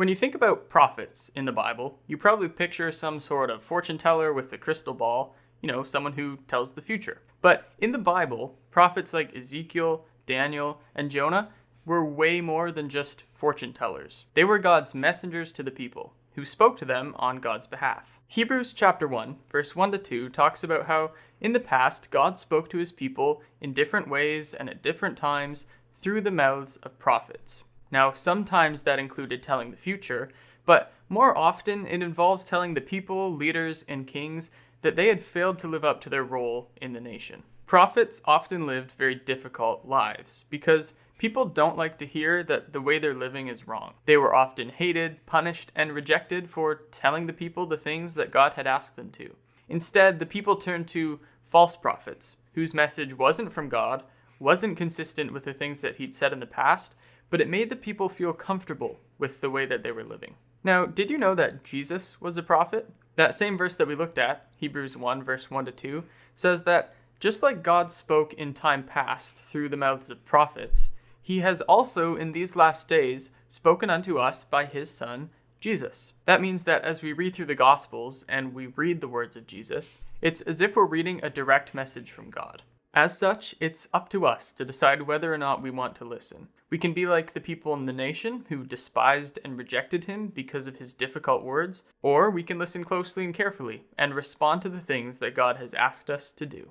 When you think about prophets in the Bible, you probably picture some sort of fortune teller with a crystal ball, someone who tells the future. But in the Bible, prophets like Ezekiel, Daniel, and Jonah were way more than just fortune tellers. They were God's messengers to the people, who spoke to them on God's behalf. Hebrews chapter 1, verse 1-2 talks about how in the past God spoke to his people in different ways and at different times through the mouths of prophets. Now, sometimes that included telling the future, but more often it involved telling the people, leaders, and kings that they had failed to live up to their role in the nation. Prophets often lived very difficult lives because people don't like to hear that the way they're living is wrong. They were often hated, punished, and rejected for telling the people the things that God had asked them to. Instead, the people turned to false prophets, whose message wasn't from God, wasn't consistent with the things that he'd said in the past, but it made the people feel comfortable with the way that they were living. Now, did you know that Jesus was a prophet? That same verse that we looked at, Hebrews 1, verse 1-2, says that just like God spoke in time past through the mouths of prophets, he has also in these last days spoken unto us by his Son, Jesus. That means that as we read through the Gospels and we read the words of Jesus, it's as if we're reading a direct message from God. As such, it's up to us to decide whether or not we want to listen. We can be like the people in the nation who despised and rejected him because of his difficult words, or we can listen closely and carefully and respond to the things that God has asked us to do.